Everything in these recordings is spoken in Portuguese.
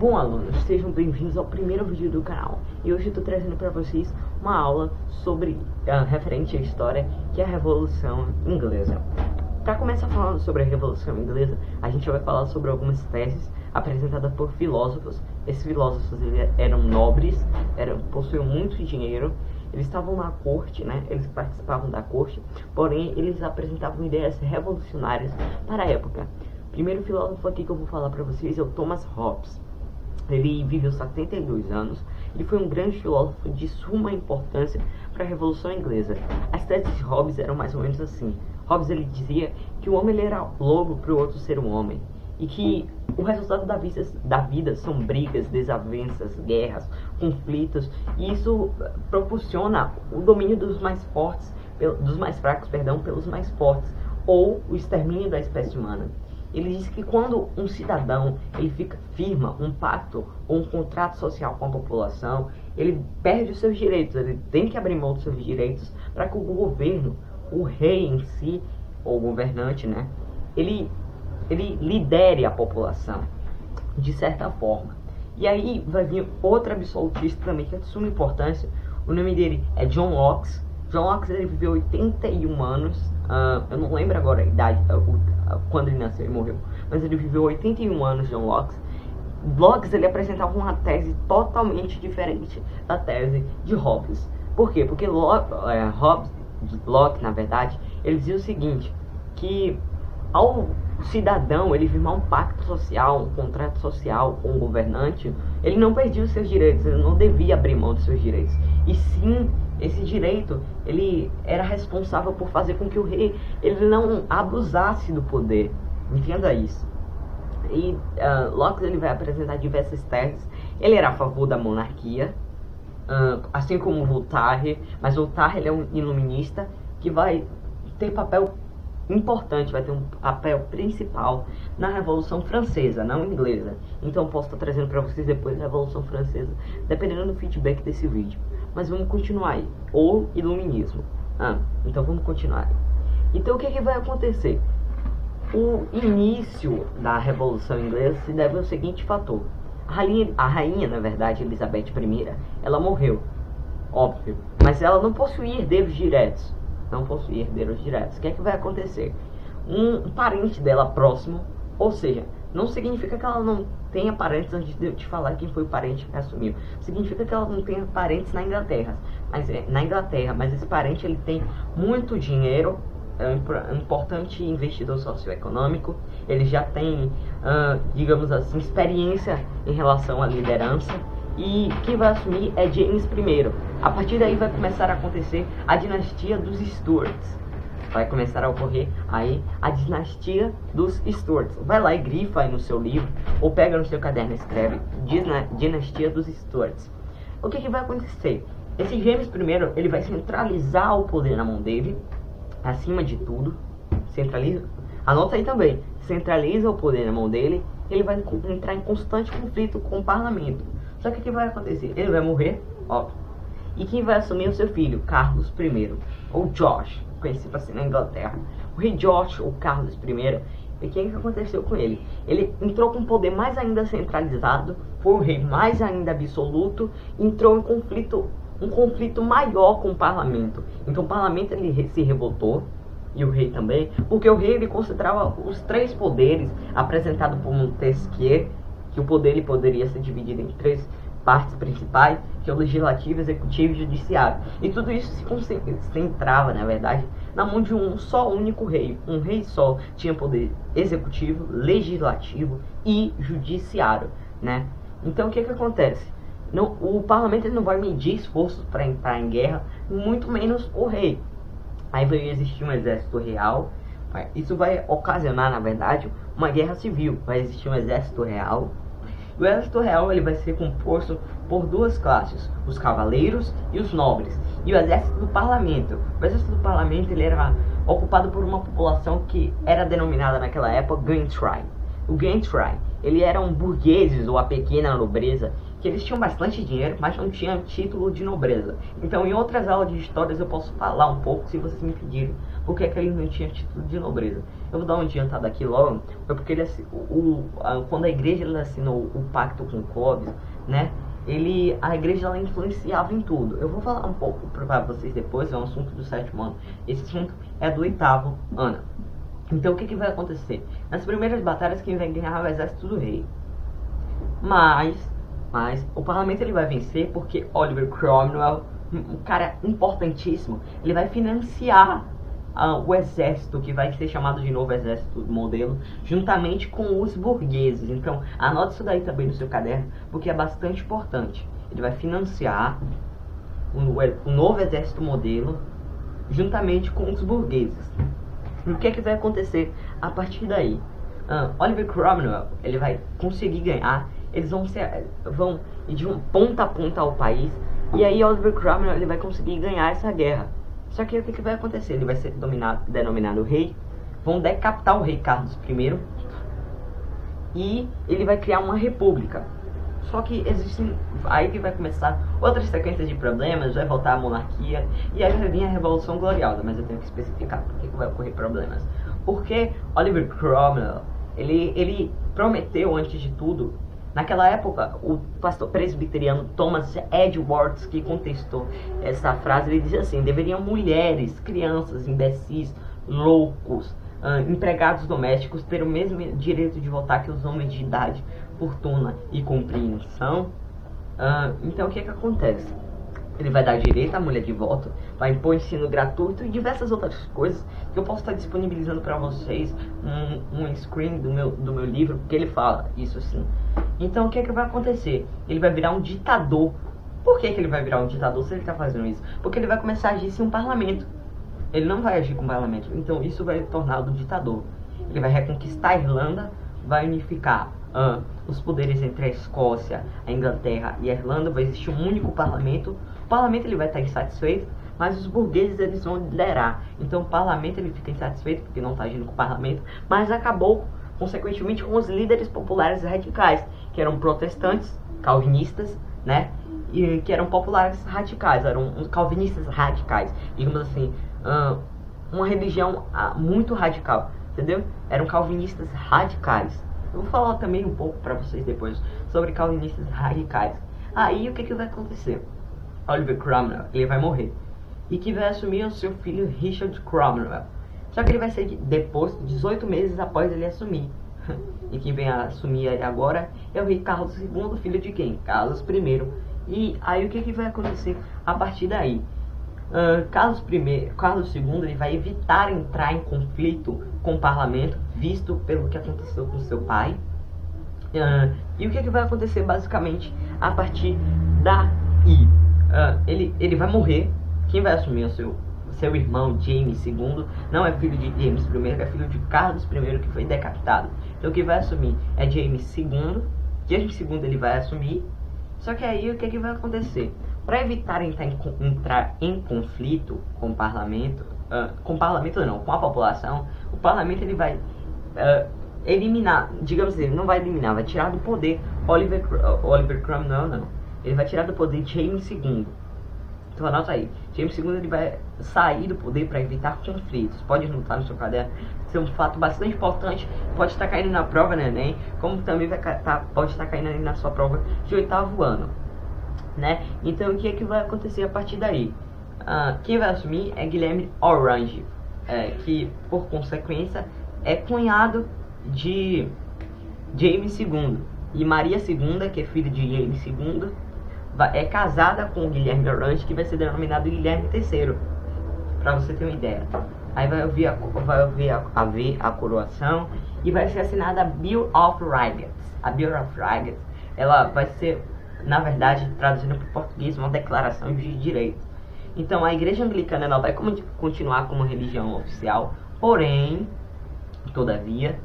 Bom, alunos, sejam bem-vindos ao primeiro vídeo do canal. E hoje eu estou trazendo para vocês uma aula sobre referente à história, que é a Revolução Inglesa. Para começar falando sobre a Revolução Inglesa, a gente vai falar sobre algumas teses apresentadas por filósofos. Esses filósofos eram nobres, possuíam muito dinheiro, eles estavam na corte, né? Eles participavam da corte, porém eles apresentavam ideias revolucionárias para a época. O primeiro filósofo aqui que eu vou falar para vocês é o Thomas Hobbes. Ele viveu 72 anos, ele foi um grande filósofo de suma importância para a Revolução Inglesa. As teses de Hobbes eram mais ou menos assim. Hobbes ele dizia que o homem ele era lobo para o outro ser um homem, e que o resultado da vida são brigas, desavenças, guerras, conflitos, e isso proporciona o domínio dos mais fortes, dos mais fracos, pelos mais fortes, ou o extermínio da espécie humana. Ele diz que quando um cidadão firma um pacto ou um contrato social com a população, ele perde os seus direitos, ele tem que abrir mão dos seus direitos para que o governo, o rei em si, ou o governante, né, ele lidere a população, de certa forma. E aí vai vir outro absolutista também, que é de suma importância. O nome dele é John Locke. John Locke ele viveu 81 anos, eu não lembro agora a idade, quando ele nasceu e morreu, mas ele viveu 81 anos, John Locke. Locke ele apresentava uma tese totalmente diferente da tese de Hobbes. Por quê? Porque Locke, na verdade, ele dizia o seguinte, que ao cidadão ele firmar um pacto social, um contrato social com o governante, ele não perdia os seus direitos, ele não devia abrir mão dos seus direitos, e sim, esse direito ele era responsável por fazer com que o rei ele não abusasse do poder. Entenda isso. E Locke ele vai apresentar diversas teses. Ele era a favor da monarquia, assim como Voltaire, mas Voltaire ele é um iluminista que vai ter papel importante, vai ter um papel principal na Revolução Francesa, não inglesa. Então posso estar trazendo para vocês depois a Revolução Francesa, dependendo do feedback desse vídeo. Mas vamos continuar aí, ou iluminismo. Então vamos continuar aí. Então o que vai acontecer? O início da Revolução Inglesa se deve ao seguinte fator. A rainha, na verdade, Elizabeth I, ela morreu, óbvio, mas ela não possuía herdeiros diretos. O que é que vai acontecer? Um parente dela próximo, ou seja, não significa que ela não tenha parentes, antes de eu te falar quem foi o parente que assumiu. Significa que ela não tenha parentes na Inglaterra, mas esse parente ele tem muito dinheiro, é um importante investidor socioeconômico, ele já tem, digamos assim, experiência em relação à liderança, e quem vai assumir é James I. A partir daí vai começar a acontecer a dinastia dos Stuarts. Vai começar a ocorrer aí a dinastia dos Stuarts. Vai lá e grifa aí no seu livro, ou pega no seu caderno e escreve dinastia dos Stuarts. O que vai acontecer? Esse James I, ele vai centralizar o poder na mão dele, acima de tudo. Anota aí também, centraliza o poder na mão dele, ele vai entrar em constante conflito com o parlamento. Só que o que vai acontecer? Ele vai morrer, óbvio. E quem vai assumir é o seu filho, Carlos I, ou George, conhecido assim na Inglaterra. O rei George, ou Carlos I, e o que aconteceu com ele? Ele entrou com um poder mais ainda centralizado, foi um rei mais ainda absoluto, entrou em um conflito maior com o parlamento. Então o parlamento ele se revoltou, e o rei também, porque o rei ele considerava os três poderes apresentados por Montesquieu, que o poder ele poderia ser dividido em três partes principais, que é o legislativo, executivo e judiciário. E tudo isso se concentrava, na verdade, na mão de um só único rei. Um rei só tinha poder executivo, legislativo e judiciário, né? Então o que acontece? O parlamento ele não vai medir esforços para entrar em guerra, muito menos o rei. Aí vai existir um exército real. Isso vai ocasionar, na verdade, uma guerra civil. Vai existir um exército real. O exército real ele vai ser composto por duas classes, os cavaleiros e os nobres. E o exército do parlamento. O exército do parlamento ele era ocupado por uma população que era denominada naquela época gentry. O gentry, ele eram burgueses ou a pequena nobreza, que eles tinham bastante dinheiro, mas não tinham título de nobreza. Então em outras aulas de histórias eu posso falar um pouco, se vocês me pedirem, Por que ele não tinha título de nobreza? Eu vou dar um adiantado aqui logo. Foi porque ele, quando a igreja ele assinou o pacto com Clovis, né? A igreja ela influenciava em tudo. Eu vou falar um pouco para vocês depois, é um assunto do 7º ano. Esse assunto é do 8º ano. Então o que vai acontecer? Nas primeiras batalhas quem vai ganhar é o exército do rei. Mas o parlamento ele vai vencer porque Oliver Cromwell, um cara importantíssimo, ele vai financiar o exército, que vai ser chamado de novo exército modelo, juntamente com os burgueses. Então, anote isso daí também no seu caderno, porque é bastante importante. Ele vai financiar o novo exército modelo, juntamente com os burgueses. E o que vai acontecer a partir daí? Oliver Cromwell, ele vai conseguir ganhar, eles vão ir de ponta a ponta ao país, e aí Oliver Cromwell ele vai conseguir ganhar essa guerra. Só que o que vai acontecer? Ele vai ser denominado rei, vão decapitar o rei Carlos I, e ele vai criar uma república. Só que existem, aí que vai começar outras sequências de problemas, vai voltar a monarquia, e aí vai vir a Revolução Gloriosa, mas eu tenho que especificar por que vai ocorrer problemas. Porque Oliver Cromwell, ele prometeu antes de tudo. Naquela época, o pastor presbiteriano Thomas Edwards, que contestou essa frase, ele dizia assim: deveriam mulheres, crianças, imbecis, loucos, empregados domésticos ter o mesmo direito de votar que os homens de idade, fortuna e compreensão. Então o que acontece? Ele vai dar direito à mulher de voto, vai impor ensino gratuito e diversas outras coisas que eu posso estar disponibilizando para vocês um screen do meu livro, porque ele fala isso assim. Então o que vai acontecer? Ele vai virar um ditador. Por que ele vai virar um ditador se ele está fazendo isso? Porque ele vai começar a agir sem um parlamento. Ele não vai agir com o parlamento, então isso vai torná-lo um ditador. Ele vai reconquistar a Irlanda, vai unificar os poderes entre a Escócia, a Inglaterra e a Irlanda. Vai existir um único parlamento. O parlamento ele vai estar insatisfeito, mas os burgueses eles vão liderar. Então o parlamento ele fica insatisfeito porque não está agindo com o parlamento, mas acabou consequentemente com os líderes populares radicais, que eram protestantes, calvinistas, né? E que eram populares radicais, eram calvinistas radicais, digamos assim, uma religião muito radical, entendeu? Eram calvinistas radicais. Eu vou falar também um pouco para vocês depois sobre calvinistas radicais. Aí o que vai acontecer? Oliver Cromwell, ele vai morrer. E que vai assumir o seu filho Richard Cromwell. Só que ele vai ser depois, 18 meses após ele assumir. E quem vem a assumir ele agora é o rei Carlos II, filho de quem? Carlos I. E aí o que vai acontecer a partir daí? Carlos II ele vai evitar entrar em conflito com o parlamento, visto pelo que aconteceu com seu pai. E o que vai acontecer basicamente a partir daí? Ele vai morrer. Quem vai assumir o seu irmão James II não é filho de James I, é filho de Carlos I, que foi decapitado. Então quem vai assumir é James II. James II ele vai assumir. Só que aí o que vai acontecer? Para evitar entrar em conflito com o parlamento, com a população, o parlamento ele vai eliminar, digamos assim, não vai eliminar, vai tirar do poder Oliver Cromwell, não. Ele vai tirar do poder James II. Então anota aí, James II ele vai sair do poder para evitar conflitos. Pode anotar no seu caderno, isso é um fato bastante importante. Pode estar caindo na prova no Enem, como também pode estar caindo na sua prova de 8º ano, né? Então o que vai acontecer a partir daí? Quem vai assumir é Guilherme Orange, que por consequência é cunhado de James II. E Maria II, que é filha de James II, é casada com o Guilherme Orange, que vai ser denominado Guilherme III, para você ter uma ideia. Aí vai haver a coroação e vai ser assinada a Bill of Rights. A Bill of Rights, ela vai ser, na verdade, traduzindo para o português, uma declaração de direitos. Então a igreja anglicana ela vai continuar como religião oficial, porém, todavia,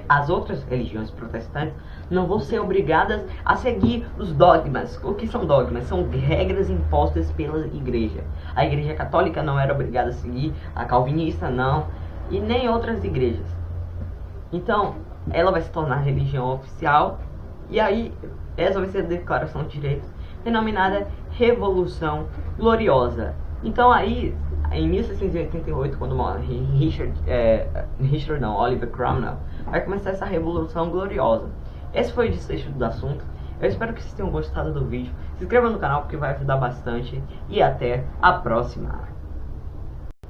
as outras religiões protestantes não vão ser obrigadas a seguir os dogmas. O que são dogmas? São regras impostas pela igreja. A igreja católica não era obrigada a seguir, a calvinista não, e nem outras igrejas. Então, ela vai se tornar religião oficial, e aí essa vai ser a declaração de direitos, denominada Revolução Gloriosa. Então aí, em 1688, quando morre Oliver Cromwell, vai começar essa Revolução Gloriosa. Esse foi o desfecho do assunto. Eu espero que vocês tenham gostado do vídeo. Se inscreva no canal porque vai ajudar bastante. E até a próxima!